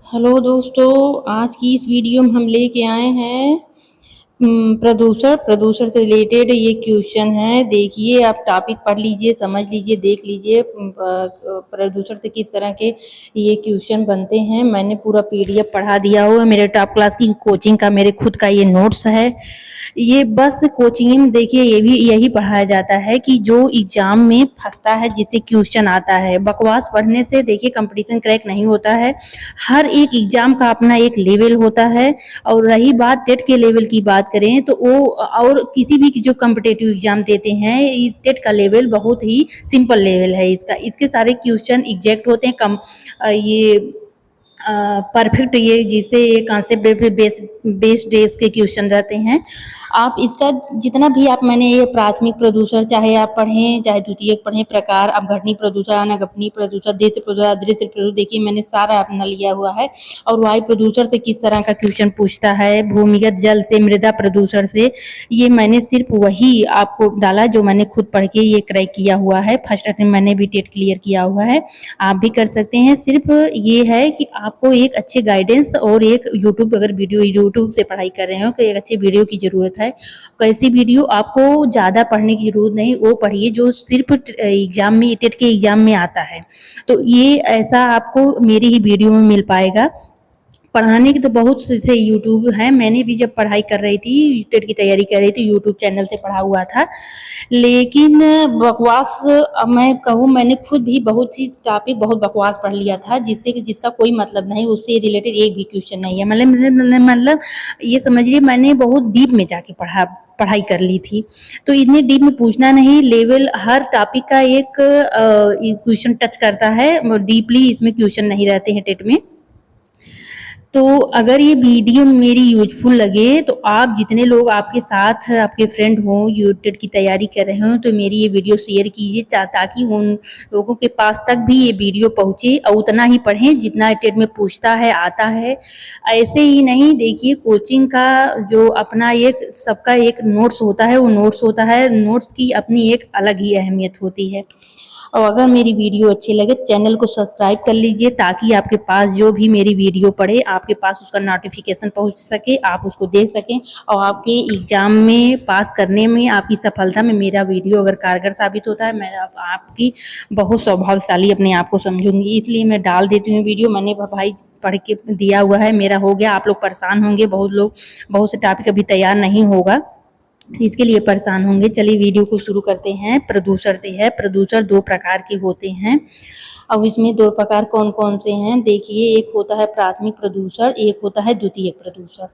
Hello दोस्तों, आज की इस वीडियो में हम लेके आए हैं प्रदूषण प्रदूषण से रिलेटेड ये क्वेश्चन है। देखिए, आप टॉपिक पढ़ लीजिए, समझ लीजिए, देख लीजिए प्रदूषण से किस तरह के ये क्वेश्चन बनते हैं। मैंने पूरा पीडीएफ पढ़ा दिया हुआ है, मेरे टॉप क्लास की कोचिंग का मेरे खुद का ये नोट्स है। ये बस कोचिंग में देखिए ये भी यही पढ़ाया जाता है कि जो एग्जाम में फंसता है, जिससे क्वेश्चन आता है। बकवास पढ़ने से देखिए कंपटीशन क्रैक नहीं होता है। हर एक एग्जाम का अपना एक लेवल होता है। और रही बात टेट के लेवल की बात करें तो वो और किसी भी जो कॉम्पिटेटिव एग्जाम देते हैं, टेट का लेवल बहुत ही सिंपल लेवल है। इसका इसके सारे क्वेश्चन एग्जैक्ट होते हैं। कम ये परफेक्ट, ये जिसे ये कॉन्सेप्ट बेस्ड डेज के क्वेश्चन रहते हैं। आप इसका जितना भी आप मैंने ये प्राथमिक प्रदूषण चाहे आप पढ़ें, चाहे द्वितीयक पढ़ें प्रकार, अपघटनीय प्रदूषण, अनघटनीय प्रदूषण, दृश्य प्रदूषण, अदृश्य प्रदूषण, देखिए मैंने सारा अपना लिया हुआ है। और वायु प्रदूषण से किस तरह का क्वेश्चन पूछता है, भूमिगत जल से, मृदा प्रदूषण से, ये मैंने सिर्फ वही आपको डाला जो मैंने खुद पढ़ के ये क्रैक किया हुआ है। फर्स्ट अटेम्प्ट मैंने भी टेट क्लियर किया हुआ है, आप भी कर सकते हैं। सिर्फ ये है कि आपको एक अच्छे गाइडेंस और एक यूट्यूब, अगर वीडियो यूट्यूब से पढ़ाई कर रहे हो तो एक अच्छे वीडियो की ज़रूरत है। कैसी वीडियो, आपको ज़्यादा पढ़ने की ज़रूरत नहीं, वो पढ़िए जो सिर्फ एग्जाम में, टेट के एग्जाम में आता है। तो ये ऐसा आपको मेरी ही वीडियो में मिल पाएगा। पढ़ाने के तो बहुत से यूट्यूब हैं, मैंने भी जब पढ़ाई कर रही थी, टेट की तैयारी कर रही थी, यूट्यूब चैनल से पढ़ा हुआ था। लेकिन बकवास, अब मैं कहूँ, मैंने खुद भी बहुत सी टॉपिक बहुत बकवास पढ़ लिया था, जिससे कि जिसका कोई मतलब नहीं, उससे रिलेटेड एक भी क्वेश्चन नहीं है। मतलब ये समझिए मैंने बहुत डीप में जाके पढ़ाई कर ली थी। तो इतने डीप में पूछना नहीं, लेवल हर टॉपिक का एक क्वेश्चन टच करता है, डीपली इसमें क्वेश्चन नहीं रहते हैं टेट में। तो अगर ये वीडियो मेरी यूजफुल लगे तो आप जितने लोग आपके साथ आपके फ्रेंड हों टेट की तैयारी कर रहे हों, तो मेरी ये वीडियो शेयर कीजिए, ताकि उन लोगों के पास तक भी ये वीडियो पहुँचे। और उतना ही पढ़ें जितना टेट में पूछता है, आता है। ऐसे ही नहीं, देखिए कोचिंग का जो अपना एक सबका एक नोट्स होता है, वो नोट्स होता है, नोट्स की अपनी एक अलग ही अहमियत होती है। और अगर मेरी वीडियो अच्छी लगे चैनल को सब्सक्राइब कर लीजिए, ताकि आपके पास जो भी मेरी वीडियो पड़े आपके पास उसका नोटिफिकेशन पहुंच सके, आप उसको देख सकें। और आपके एग्जाम में पास करने में, आपकी सफलता में मेरा वीडियो अगर कारगर साबित होता है, मैं आपकी बहुत सौभाग्यशाली अपने आप को समझूंगी। इसलिए मैं डाल देती हूँ वीडियो। मैंने भाई पढ़ के दिया हुआ है, मेरा हो गया। आप लोग परेशान होंगे, बहुत लोग बहुत से टॉपिक अभी तैयार नहीं होगा, इसके लिए परेशान होंगे। चलिए वीडियो को शुरू करते हैं। प्रदूषण से है। प्रदूषण दो प्रकार के होते हैं। अब इसमें दो प्रकार कौन कौन से हैं, देखिए। एक होता है प्राथमिक प्रदूषण, एक होता है द्वितीयक प्रदूषण।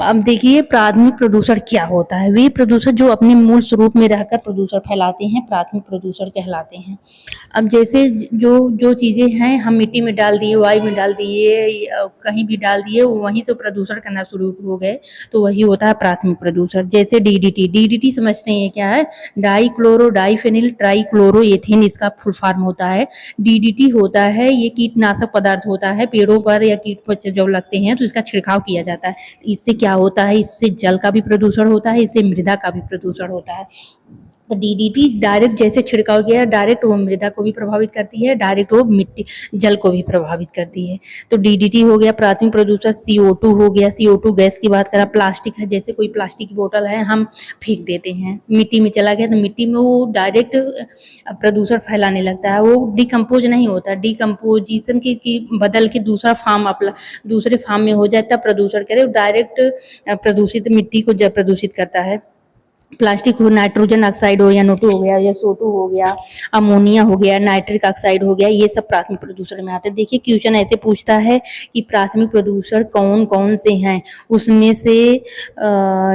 अब देखिए प्राथमिक प्रदूषण क्या होता है। वे प्रदूषण जो अपने मूल स्वरूप में रहकर प्रदूषण फैलाते हैं, प्राथमिक प्रदूषण कहलाते हैं। अब जैसे जो जो चीज़ें हैं हम मिट्टी में डाल दिए, वायु में डाल दिए, कहीं भी डाल दिए, वहीं से प्रदूषण करना शुरू हो गए, तो वही होता है प्राथमिक प्रदूषण। जैसे डीडीटी। डीडीटी समझते हैं क्या है? Die chloro diphenyl trichloro ethane इसका फुल फॉर्म होता है। डीडीटी होता है, ये कीटनाशक पदार्थ होता है, पेड़ों पर या कीट पर जब लगते हैं तो इसका छिड़काव किया जाता है। इससे क्या होता है? इससे जल का भी प्रदूषण होता है, इससे मृदा का भी प्रदूषण होता है। तो डीडीटी डायरेक्ट जैसे छिड़काव किया, डायरेक्ट वो मृदा को भी प्रभावित करती है, डायरेक्ट वो मिट्टी जल को भी प्रभावित करती है। तो डीडीटी हो गया प्राथमिक प्रदूषण। CO2 हो गया। CO2 गैस की बात करा। प्लास्टिक है, जैसे कोई प्लास्टिक की बोतल है हम फेंक देते हैं, मिट्टी में चला गया, तो मिट्टी में वो डायरेक्ट प्रदूषण फैलाने लगता है। वो डिकम्पोज नहीं होता, डिकम्पोजिशन की बदल के दूसरा फॉर्म अपना दूसरे फॉर्म में हो जाए, तब प्रदूषण करे। डायरेक्ट प्रदूषित मिट्टी को जब प्रदूषित करता है। प्लास्टिक हो, नाइट्रोजन ऑक्साइड हो, या NO2 हो गया, या SO2 हो गया, अमोनिया हो गया, नाइट्रिक ऑक्साइड हो गया, ये सब प्राथमिक प्रदूषण में आते हैं। देखिए क्वेश्चन ऐसे पूछता है कि प्राथमिक प्रदूषण कौन कौन से हैं, उसमें से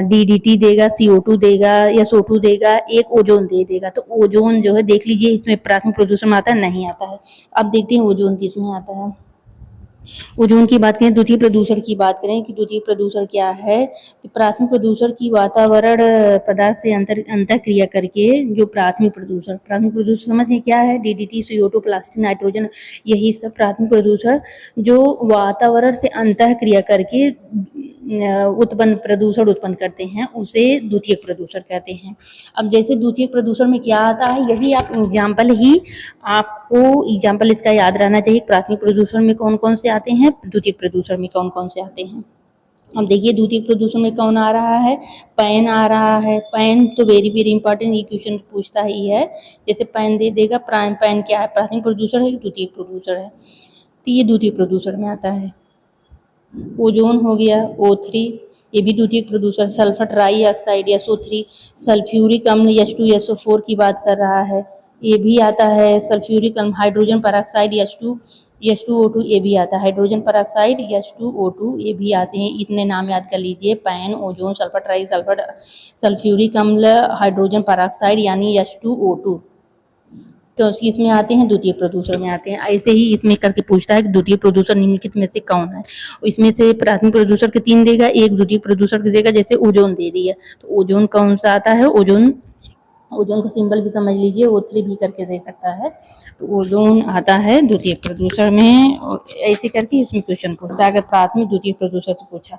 DDT देगा, CO2 देगा, या SO2 देगा, एक ओजोन दे देगा। तो ओजोन जो है देख लीजिए इसमें प्राथमिक प्रदूषण में आता है, नहीं आता है। अब देखते हैं ओजोन किसमें आता है। ओजोन की बात करें, द्वितीय प्रदूषण की बात करें कि द्वितीय प्रदूषण क्या है, कि प्राथमिक प्रदूषण की वातावरण पदार्थ से अंतर क्रिया करके जो प्राथमिक प्रदूषण समझिए क्या है। DDT, CO2, प्लास्टिक, नाइट्रोजन, यही सब प्राथमिक प्रदूषण जो वातावरण से अंतः क्रिया करके उत्पन्न प्रदूषण उत्पन्न करते हैं उसे द्वितीयक प्रदूषण कहते हैं। अब जैसे द्वितीयक प्रदूषण में क्या आता है, यही आप आपको एग्जाम्पल इसका याद रहना चाहिए। प्राथमिक प्रदूषण में कौन कौन से आते हैं, द्वितीयक प्रदूषण में कौन कौन से आते हैं। अब देखिए द्वितीयक प्रदूषण में कौन आ रहा है, पैन आ रहा है। पैन तो वेरी वेरी इंपॉर्टेंट, ये क्वेश्चन पूछता ही है। जैसे पैन दे देगा, पैन क्या है, प्राथमिक प्रदूषण है कि द्वितीयक प्रदूषण है, तो ये द्वितीयक प्रदूषण में आता है। ओजोन हो गया O3, ये भी द्वितीयक प्रदूषण। Sulphur try oxide SO3, sulphuric अम्ल H2SO4 की बात कर रहा है, ये भी आता है। सल्फ्यूरिक अम्ल, हाइड्रोजन परऑक्साइड H2O2 ये भी आता है। हाइड्रोजन परऑक्साइड H2O2 ये भी आते हैं। इतने नाम याद कर लीजिए, pan, ozone, sulphur try sulphur, sulphuric अम्ल, हाइड्रोजन परऑक्साइड यानी H2O2, तो इसमें आते हैं, द्वितीय प्रदूषण में आते हैं। ऐसे ही इसमें करके पूछता है कि द्वितीय प्रदूषण निम्नलिखित में से कौन है। इसमें से प्राथमिक प्रदूषण के 3 देगा, एक द्वितीय प्रदूषण के देगा। जैसे ओजोन दे दिया, तो ओजोन कौन सा आता है, ओजोन का सिंबल भी समझ लीजिए, O3 भी करके दे सकता है। तो ओजोन आता है द्वितीय प्रदूषण में। और ऐसे करके इसमें क्वेश्चन पूछता है, अगर प्राथमिक द्वितीय प्रदूषण से पूछा।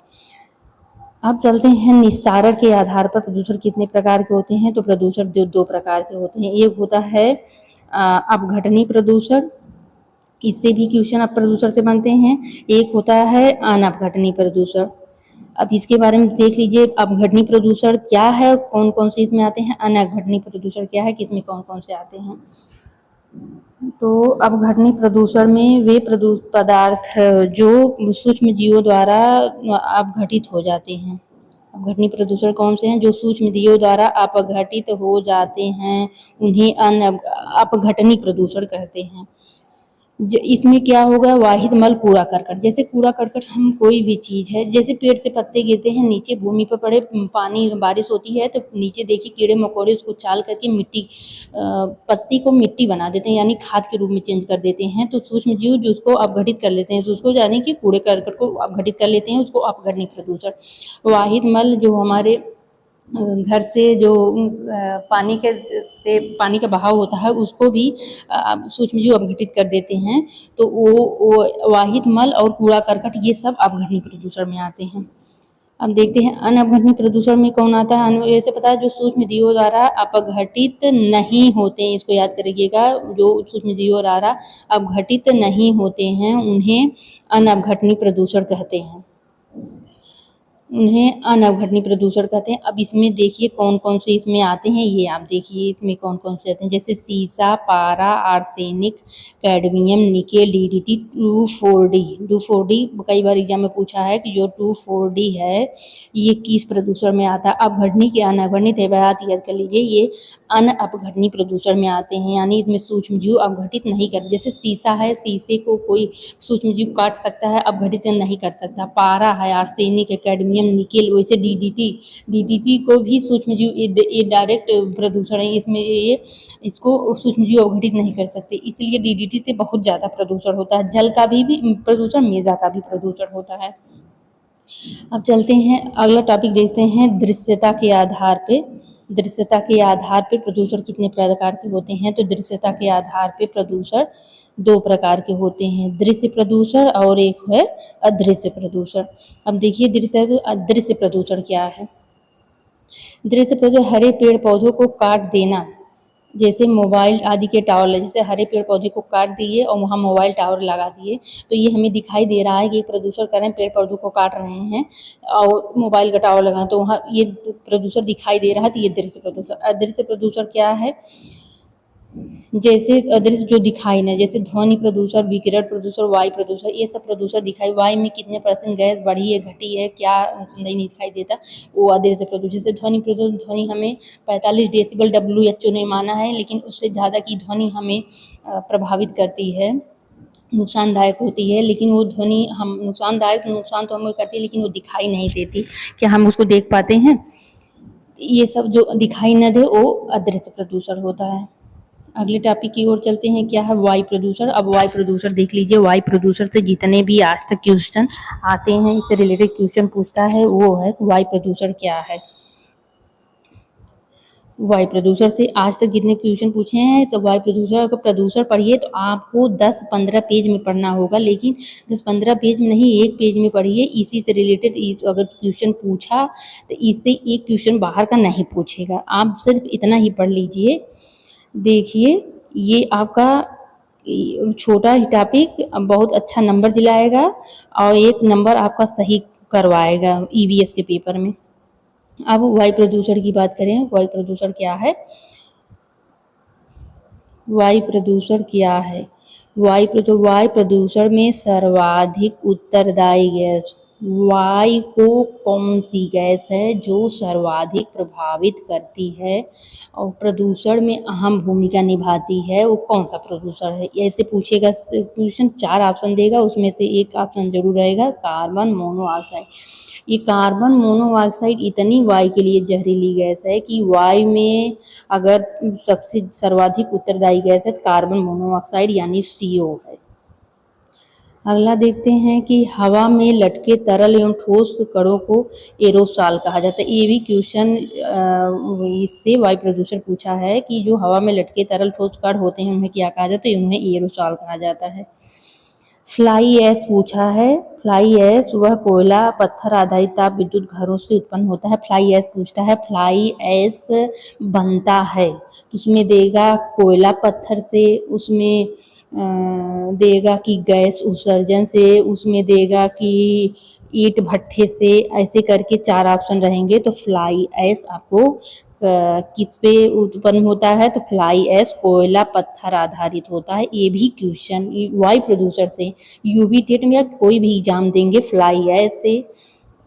अब चलते हैं निस्तारण के आधार पर प्रदूषण कितने प्रकार के होते हैं। तो प्रदूषण दो प्रकार के होते हैं। एक होता है अपघटनी प्रदूषण, इससे भी क्वेश्चन अब प्रदूषण से बनते हैं। एक होता है अनअपघटनी प्रदूषण। अब इसके बारे में देख लीजिए, अपघटनी प्रदूषण क्या है, कौन कौन से इसमें आते हैं, अनअपघटनी प्रदूषण क्या है, किसमें कौन कौन से आते हैं। तो अपघटनी प्रदूषण में वे पदार्थ जो सूक्ष्म जीवों द्वारा अपघटित हो जाते हैं। अपघटनी प्रदूषण कौन से हैं, जो सूक्ष्म जीवों द्वारा अपघटित हो जाते हैं, उन्हें अपघटनी प्रदूषण कहते हैं। इसमें क्या होगा, वाहिद मल कूड़ा करकट। जैसे कूड़ा करकट हम कोई भी चीज़ है, जैसे पेड़ से पत्ते गिरते हैं नीचे भूमि पर पड़े, पानी बारिश होती है तो नीचे देखिए कीड़े मकोड़े उसको चाल करके मिट्टी, पत्ती को मिट्टी बना देते हैं, यानी खाद के रूप में चेंज कर देते हैं। तो सूक्ष्म जीव जो उसको अपघटित कर लेते हैं, उसको यानी कि कूड़े करकट को अपघटित कर लेते हैं, उसको अपघटनी प्रदूषण। वाहिद मल जो हमारे घर से जो पानी का बहाव होता है उसको भी सूक्ष्म जीव अपघटित कर देते हैं। तो वो वाहिद मल और कूड़ा करकट ये सब अपघटनी प्रदूषण में आते हैं। अब देखते हैं अनअपघटनी प्रदूषण में कौन आता है। ऐसे पता है जो सूक्ष्म जीवों द्वारा अपघटित नहीं होते हैं, इसको याद करिएगा, जो सूक्ष्म जीवों द्वारा अपघटित नहीं होते हैं उन्हें अनअपघटनी प्रदूषण कहते हैं, उन्हें अनअपघटनी प्रदूषण कहते हैं। अब इसमें देखिए कौन कौन से इसमें आते हैं, ये आप देखिए इसमें कौन कौन से आते हैं। जैसे सीसा, पारा, arsenic, cadmium, nickel, DDT, 2,4-D कई बार एग्जाम में पूछा है कि जो 2,4-D है ये किस प्रदूषण में आता है। अपघटनी के अनअपघटनी तैयार याद कर लीजिए, ये अनअपघटनी प्रदूषण में आते हैं, यानी इसमें सूक्ष्म जीव अपघटित नहीं कर। जैसे सीसा है, शीशे को कोई सूक्ष्म जीव काट सकता है, अपघटित नहीं कर सकता। पारा है, आर्सेनिक है, कैडमियम, निकेल, वैसे DDT को भी सूक्ष्म जीव, ये डायरेक्ट प्रदूषण है, इसमें ये इसको सूक्ष्म जीव अपघटित नहीं कर सकते, इसलिए DDT से बहुत ज़्यादा प्रदूषण होता है। जल का भी प्रदूषण, मृदा का भी प्रदूषण होता है। अब चलते हैं अगला टॉपिक देखते हैं, दृश्यता के आधार पे। दृश्यता के आधार पे प्रदूषण कितने प्रकार के होते हैं। तो दृश्यता के आधार पे प्रदूषण 2 प्रकार के होते हैं, दृश्य प्रदूषण और एक है अदृश्य प्रदूषण। अब देखिए दृश्य प्रदूषण क्या है। दृश्य प्रदूषण हरे पेड़ पौधों को काट देना, जैसे मोबाइल आदि के टावर, जैसे हरे पेड़ पौधे को काट दिए और वहाँ मोबाइल टावर लगा दिए, तो ये हमें दिखाई दे रहा है कि प्रदूषण कर रहे हैं, पेड़ पौधों को काट रहे हैं और मोबाइल का टावर लगा, तो वहाँ ये प्रदूषण दिखाई दे रहा है, तो ये दृश्य प्रदूषण। अदृश्य प्रदूषण क्या है, जैसे अदृश्य जो दिखाई नहीं, जैसे ध्वनि प्रदूषण, विकिरण प्रदूषण, वायु प्रदूषण, ये सब प्रदूषण दिखाई, वायु में कितने % गैस बढ़ी है घटी है क्या नहीं दिखाई देता, वो अदृश्य प्रदूषण। जैसे ध्वनि प्रदूषण, ध्वनि हमें 45 डेसिबल WHO ने माना है, लेकिन उससे ज़्यादा की ध्वनि हमें प्रभावित करती है, नुकसानदायक होती है, लेकिन वो ध्वनि हम नुकसान तो हमें करती है, लेकिन वो दिखाई नहीं देती, क्या हम उसको देख पाते हैं। ये सब जो दिखाई न दे वो अदृश्य प्रदूषण होता है। अगले टॉपिक की ओर चलते हैं, क्या है वायु प्रदूषण। अब वायु प्रदूषण देख लीजिए, वायु प्रदूषण से जितने भी आज तक क्वेश्चन आते हैं, इससे रिलेटेड क्वेश्चन पूछता है, वो है वायु प्रदूषण क्या है। वायु प्रदूषण से आज तक जितने क्वेश्चन पूछे हैं, तो वायु प्रदूषण अगर प्रदूषण पढ़िए तो आपको 10-15 पेज में पढ़ना होगा, लेकिन 10-15 पेज में नहीं, 1 पेज में पढ़िए। इसी से रिलेटेड अगर क्वेश्चन पूछा तो इससे एक क्वेश्चन बाहर का नहीं पूछेगा, आप सिर्फ इतना ही पढ़ लीजिए। देखिए ये आपका छोटा टॉपिक बहुत अच्छा नंबर दिलाएगा और 1 नंबर आपका सही करवाएगा ईवीएस के पेपर में। अब वायु प्रदूषण की बात करें, वायु प्रदूषण क्या है? वायु प्रदूषण क्या है? वायु प्रदूषण में सर्वाधिक उत्तरदायी गैस, वायु को कौन सी गैस है जो सर्वाधिक प्रभावित करती है और प्रदूषण में अहम भूमिका निभाती है, वो कौन सा प्रदूषण है? ऐसे पूछेगा क्वेश्चन, 4 ऑप्शन देगा, उसमें से एक ऑप्शन जरूर रहेगा कार्बन मोनोऑक्साइड। ये कार्बन मोनोऑक्साइड इतनी वायु के लिए जहरीली गैस है कि वायु में अगर सबसे सर्वाधिक उत्तरदायी गैस है तो कार्बन मोनोऑक्साइड यानी CO है। अगला देखते हैं कि हवा में लटके तरल एवं ठोस कणों को एरोसॉल कहा जाता है। ये भी क्वेश्चन इससे वायु प्रदूषण पूछा है कि जो हवा में लटके तरल ठोस कण होते हैं उन्हें क्या कहा जाता है? उन्हें एरोसॉल कहा जाता है। फ्लाई ऐश पूछा है। फ्लाई ऐश वह कोयला पत्थर आधारित ताप विद्युत घरों से उत्पन्न होता है। फ्लाई ऐश पूछता है, फ्लाई ऐश बनता है तो उसमें देगा कोयला पत्थर से, उसमें देगा कि गैस उत्सर्जन से, उसमें देगा कि ईंट भट्ठे से, ऐसे करके 4 ऑप्शन रहेंगे। तो फ्लाई ऐश आपको किस पे उत्पन्न होता है? तो फ्लाई ऐश कोयला पत्थर आधारित होता है। ये भी क्वेश्चन वायु प्रदूषण से यूपी टेट में या कोई भी एग्जाम देंगे फ्लाई ऐश से,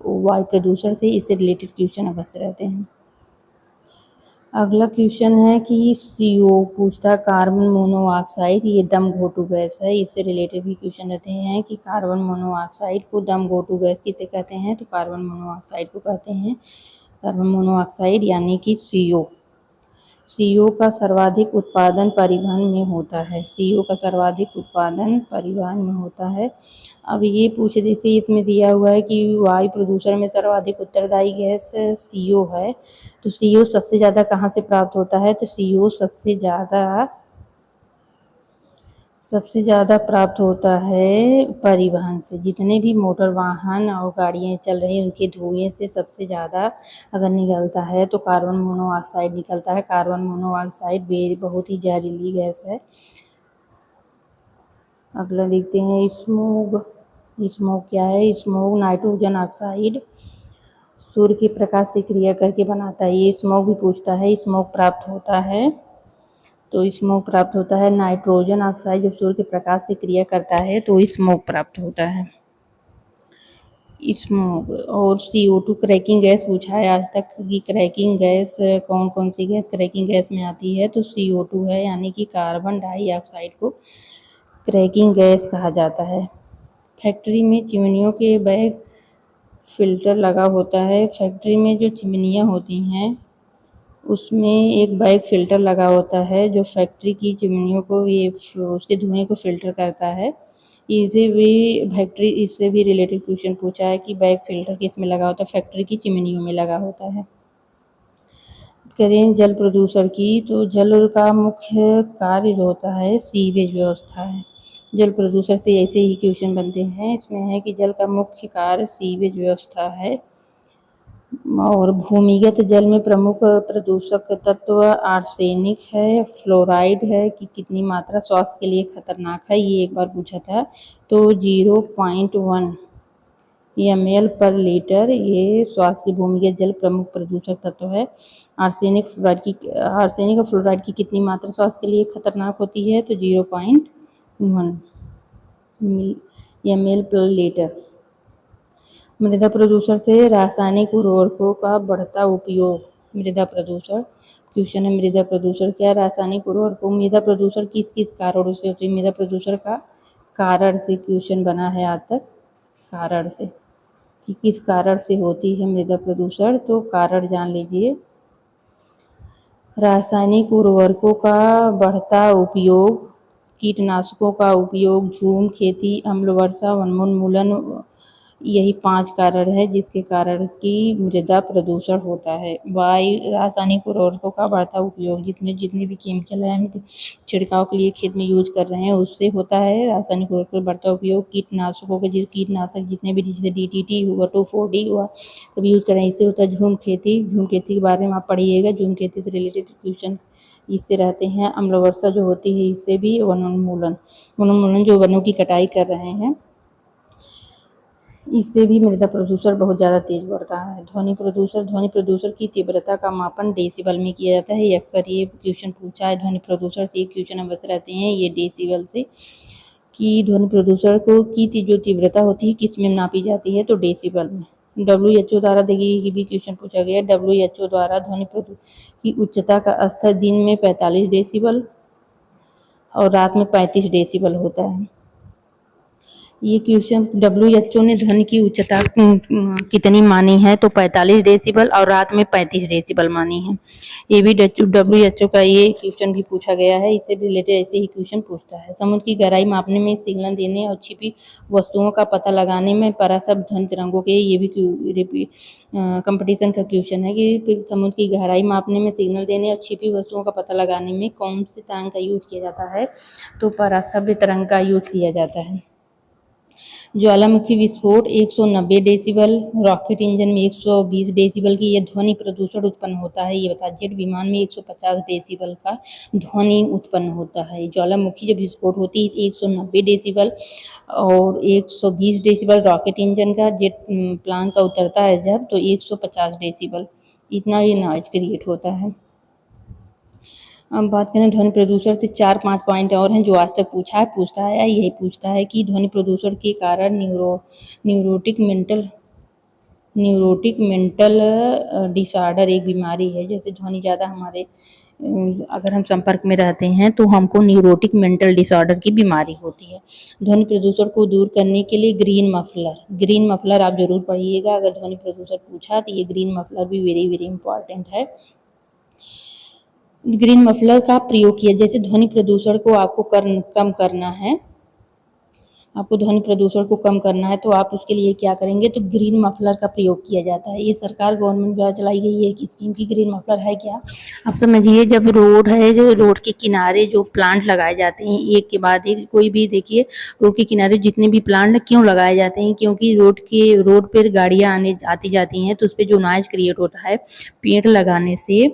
वायु प्रदूषण से इससे रिलेटेड क्वेश्चन अवश्य रहते हैं। अगला क्वेश्चन है कि CO पूछता है कार्बन मोनोऑक्साइड, ये दम घोटू गैस है। इससे रिलेटेड भी क्वेश्चन रहते हैं कि कार्बन मोनोऑक्साइड को दम घोटू गैस किसे कहते हैं? तो कार्बन मोनोऑक्साइड को कहते हैं कार्बन मोनोऑक्साइड यानी कि CO। CO का सर्वाधिक उत्पादन परिवहन में होता है। CO का सर्वाधिक उत्पादन परिवहन में होता है। अब ये पूछे, जैसे इसमें दिया हुआ है कि वायु प्रदूषण में सर्वाधिक उत्तरदायी गैस CO है, तो CO सबसे ज़्यादा कहाँ से प्राप्त होता है? तो CO सबसे ज़्यादा प्राप्त होता है परिवहन से। जितने भी मोटर वाहन और गाड़ियाँ चल रही हैं उनके धुएँ से सबसे ज़्यादा अगर निकलता है तो कार्बन मोनोऑक्साइड निकलता है। कार्बन मोनोऑक्साइड बहुत ही जहरीली गैस है। अगला देखते हैं स्मोग। स्मोग क्या है? स्मोग नाइट्रोजन ऑक्साइड सूर्य के प्रकाश से क्रिया करके बनाता है। ये स्मोग भी पूछता है। स्मोग प्राप्त होता है, तो स्मोग प्राप्त होता है नाइट्रोजन ऑक्साइड जब सूर्य के प्रकाश से क्रिया करता है तो स्मोग प्राप्त होता है। स्मोग और CO2 क्रैकिंग गैस पूछा है आज तक कि क्रैकिंग गैस कौन कौन सी गैस क्रैकिंग गैस में आती है? तो CO2 है, यानी कि कार्बन डाइऑक्साइड को क्रैकिंग गैस कहा जाता है। फैक्ट्री में चिमनियों के बैग फिल्टर लगा होता है। फैक्ट्री में जो चिमनियाँ होती हैं उसमें एक बैग फिल्टर लगा होता है जो फैक्ट्री की चिमनियों को उसके धुएं को फिल्टर करता है। इससे भी रिलेटेड क्वेश्चन पूछा है कि बैग फिल्टर किस में लगा होता है? फैक्ट्री की चिमनियों में लगा होता है। करें जल प्रदूषण की, तो जल का मुख्य कार्य जो होता है सीवेज व्यवस्था है। जल प्रदूषण से ऐसे ही क्वेश्चन बनते हैं। इसमें है कि जल का मुख्य कार्य सीवेज व्यवस्था है। और भूमिगत जल में प्रमुख प्रदूषक तत्व आर्सेनिक है, फ्लोराइड है कि कितनी मात्रा स्वास्थ्य के लिए खतरनाक है, ये एक बार पूछा था। तो 0.1 ml पर लीटर ये स्वास्थ्य की भूमिगत जल प्रमुख प्रदूषक तत्व है। आर्सेनिक और फ्लोराइड की कितनी मात्रा स्वास्थ्य के लिए खतरनाक होती है? तो 0.1 ml पर लीटर। मृदा प्रदूषण से रासायनिक उर्वरकों का बढ़ता उपयोग। मृदा प्रदूषण क्वेश्चन है, मृदा प्रदूषण क्या? रासायनिक उर्वरकों। मृदा प्रदूषण किस किस कारणों से होती है? मृदा प्रदूषण का कारण से क्वेश्चन बना है आज तक, कारण से कि किस कारण से होती है मृदा प्रदूषण, तो कारण जान लीजिए। रासायनिक उर्वरकों का बढ़ता उपयोग, कीटनाशकों का उपयोग, झूम खेती, अम्ल वर्षा, वनोन्मूलन, यही 5 कारण है जिसके कारण कि मृदा प्रदूषण होता है। वायु, रासायनिक उर्वरकों का बढ़ता उपयोग, जितने भी केमिकल हैं हम छिड़काव के लिए खेत में यूज़ कर रहे हैं उससे होता है। रासायनिक उर्वरकों का बढ़ता उपयोग, कीटनाशकों के कीटनाशक जितने भी, जैसे डीडीटी हुआ, 2,4-D हुआ, सब यूज़ कर रहे हैं। इससे होता है झूम खेती। झूम खेती के बारे में आप पढ़िएगा, झूम खेती से रिलेटेड क्वेश्चन इससे रहते हैं। अम्ल वर्षा जो होती है इससे भी वनोन्मूलन जो वनों की कटाई कर रहे हैं इससे भी मृदा प्रदूषण बहुत ज़्यादा तेज बढ़ रहा है। ध्वनि प्रदूषण की तीव्रता का मापन डेसिबल में किया जाता है। अक्सर ये क्वेश्चन पूछा है, ध्वनि प्रदूषण से क्वेश्चन अवगत रहते हैं ये डेसिबल से, कि ध्वनि प्रदूषण को की जो तीव्रता होती है किस में नापी जाती है, तो डेसिबल में। WHO द्वारा, देखिए ये भी क्वेश्चन पूछा गया है, WHO द्वारा ध्वनि प्रदूषण की उच्चता का स्तर दिन में 45 डेसिबल और रात में 35 डेसिबल होता है। ये क्वेश्चन WHO ने ध्वनि की उच्चता कितनी मानी है, तो 45 डेसिबल और रात में 35 डेसिबल मानी है। ये भी WHO का ये क्वेश्चन भी पूछा गया है, इससे भी रिलेटेड ऐसे ही क्वेश्चन पूछता है। समुद्र की गहराई मापने में, सिग्नल देने और छिपी वस्तुओं का पता लगाने में पराशब्द ध्वनि तरंगों के, ये भी कंपटीशन का क्वेश्चन है कि समुद्र की गहराई मापने में, सिग्नल देने और छिपी वस्तुओं का पता लगाने में कौन से तरंग का यूज किया जाता है, तो पराशब्द तरंग का यूज किया जाता है। ज्वालामुखी विस्फोट 190 डेसिबल, रॉकेट इंजन में 120 डेसिबल की यह ध्वनि प्रदूषण उत्पन्न होता है। ये बता, जेट विमान में 150 डेसिबल का ध्वनि उत्पन्न होता है। ज्वालामुखी जब विस्फोट होती है 190 डेसिबल और 120 डेसिबल रॉकेट इंजन का, जेट प्लान का उतरता है जब, तो 150 डेसिबल, इतना ये नॉइज क्रिएट होता है। अब बात करें ध्वनि प्रदूषण से 4-5 पॉइंट और हैं जो आज तक पूछता है यही पूछता है कि ध्वनि प्रदूषण के कारण न्यूरोटिक मेंटल डिसऑर्डर एक बीमारी है। जैसे ध्वनि ज़्यादा हमारे अगर हम संपर्क में रहते हैं तो हमको न्यूरोटिक मेंटल डिसऑर्डर की बीमारी होती है। ध्वनि प्रदूषण को दूर करने के लिए ग्रीन मफलर आप जरूर पढ़िएगा। अगर ध्वनि प्रदूषण पूछा तो ये ग्रीन मफलर भी वेरी वेरी इंपॉर्टेंट है। ग्रीन मफलर का प्रयोग किया, जैसे ध्वनि प्रदूषण को आपको कम करना है, आपको ध्वनि प्रदूषण को कम करना है तो आप उसके लिए क्या करेंगे, तो ग्रीन मफलर का प्रयोग किया जाता है। ये सरकार गवर्नमेंट द्वारा चलाई गई है एक स्कीम की ग्रीन मफलर है क्या, आप समझिए। जब रोड है, जो रोड के किनारे जो प्लांट लगाए जाते हैं एक के बाद एक, कोई भी देखिए रोड के किनारे जितने भी प्लांट क्यों लगाए जाते हैं, क्योंकि रोड पर गाड़ियाँ आती जाती हैं तो उस पर जो नॉइज क्रिएट होता है, पेड़ लगाने से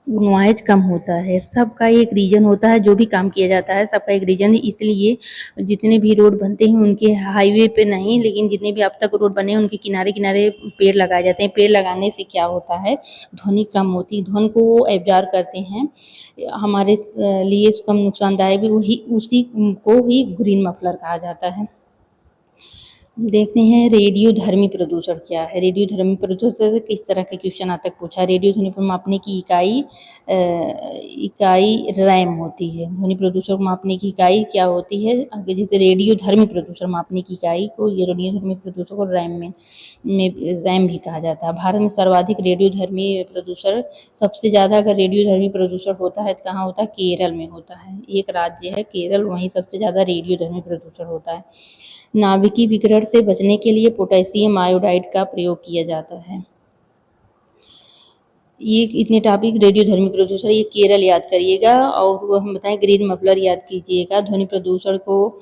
नॉइज कम होता है। सबका एक रीज़न होता है, जो भी काम किया जाता है सबका एक रीज़न है। इसलिए जितने भी रोड बनते हैं उनके हाईवे पे नहीं, लेकिन जितने भी अब तक रोड बने हैं उनके किनारे किनारे पेड़ लगाए जाते हैं। पेड़ लगाने से क्या होता है, ध्वनि कम होती है, ध्वनि को वो एब्जॉर्ब करते हैं, हमारे लिए कम नुकसानदायक भी वही, उसी को ही ग्रीन मफलर कहा जाता है। देखते हैं रेडियोधर्मी प्रदूषण क्या है। रेडियोधर्मी प्रदूषण से किस तरह के क्वेश्चन आज तक पूछा। रेडियोधर्मी को मापने की इकाई रैम होती है। ध्वनि प्रदूषण को मापने की इकाई क्या होती है, आगे जैसे रेडियोधर्मी प्रदूषण मापने की इकाई को, ये रेडियोधर्मी प्रदूषण को रैम भी कहा जाता है। भारत में सर्वाधिक रेडियोधर्मी प्रदूषण, सबसे ज़्यादा अगर रेडियोधर्मी प्रदूषण होता है तो कहाँ होता है, केरल में होता है। एक राज्य है केरल, वहीं सबसे ज़्यादा रेडियोधर्मी प्रदूषण होता है। नाभिकीय विकिरण से बचने के लिए पोटेशियम आयोडाइड का प्रयोग किया जाता है। ये इतने टॉपिक रेडियोधर्मी प्रदूषण, ये केरल याद करिएगा, और वो हम बताएं ग्रीन मफलर याद कीजिएगा। ध्वनि प्रदूषण को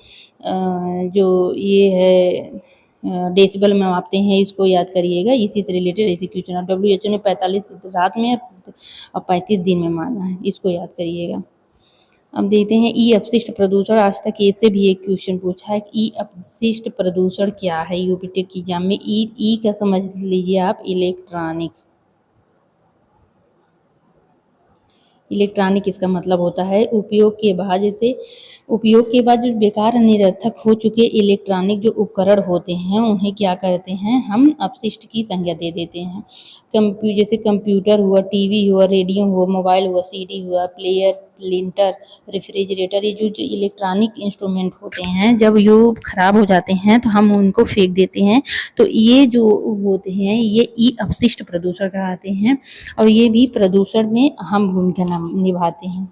जो ये है डेसिबल में मापते हैं, इसको याद करिएगा। इसी से रिलेटेड ऐसे क्वेश्चन, WHO ने 45 रात में और 35 दिन में माना है, इसको याद करिएगा। अब देखते हैं ई अपशिष्ट प्रदूषण, आज तक इससे भी एक क्वेश्चन पूछा है। ई अपशिष्ट प्रदूषण क्या है, यूपीटेक की एग्जाम में ई का समझ लीजिए आप, इलेक्ट्रॉनिक इसका मतलब होता है उपयोग के बाद जो बेकार निरर्थक हो चुके इलेक्ट्रॉनिक जो उपकरण होते हैं उन्हें क्या करते हैं, हम अपशिष्ट की संज्ञा दे देते हैं। जैसे कंप्यूटर हुआ, टीवी हुआ, रेडियो हुआ, मोबाइल हुआ, सीडी हुआ, प्लेयर, प्रिंटर, रेफ्रिजरेटर, ये जो इलेक्ट्रॉनिक इंस्ट्रूमेंट होते हैं जब ये खराब हो जाते हैं तो हम उनको फेंक देते हैं। तो ये जो होते हैं ये ई अपशिष्ट प्रदूषण कहलाते हैं और ये भी प्रदूषण में अहम भूमिका निभाते हैं।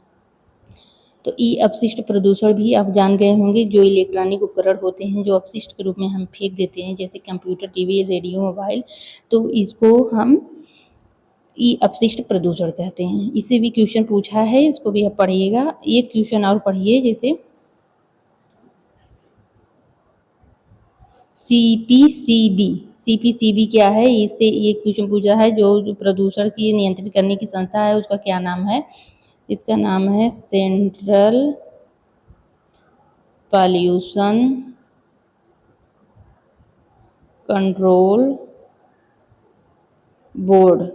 तो ई अपशिष्ट प्रदूषण भी आप जान गए होंगे, जो इलेक्ट्रॉनिक उपकरण होते हैं जो अपशिष्ट के रूप में हम फेंक देते हैं, जैसे कंप्यूटर, टीवी, रेडियो, मोबाइल, तो इसको हम ई अपशिष्ट प्रदूषण कहते हैं। इससे भी क्वेश्चन पूछा है, इसको भी आप पढ़िएगा। एक क्वेश्चन और पढ़िए, जैसे सीपीसीबी। सीपीसीबी क्या है? इससे एक क्वेश्चन पूछा है, जो प्रदूषण की नियंत्रित करने की संस्था है उसका क्या नाम है? इसका नाम है सेंट्रल पॉल्यूशन कंट्रोल बोर्ड।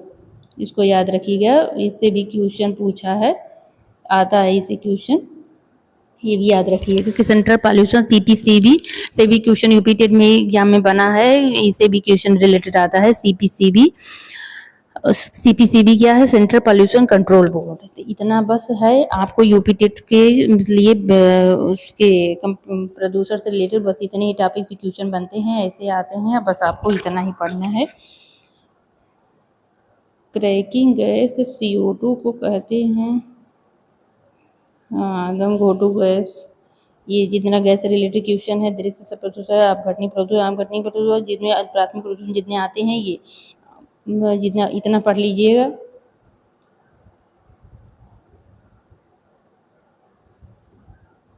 इसको याद रखिएगा, इससे भी क्वेश्चन पूछा है, आता है इसे क्वेश्चन, ये भी याद रखिए, क्योंकि सेंट्रल पॉल्यूशन सीपीसीबी से भी क्वेश्चन यूपी टेट में एग्जाम में बना है, इससे भी क्वेश्चन रिलेटेड आता है। सीपीसीबी, सीपीसीबी क्या है? Central pollution control board. तो इतना बस है आपको यूपी टेट के लिए, उसके प्रदूषण से रिलेटेड बस इतने ही टॉपिक से क्वेश्चन बनते हैं, ऐसे आते हैं, बस आपको इतना ही पढ़ना है। क्रैकिंग गैस CO2 को कहते हैं, हाँ, एकदम घोटू गैस। ये जितना गैस से रिलेटेड क्वेश्चन है, दृश्य प्रदूषण, अपघटनीय प्रदूषण, अपघटनीय प्रदूषण, जितने प्राथमिक प्रदूषण जितने आते हैं, ये जितना इतना पढ़ लीजिएगा।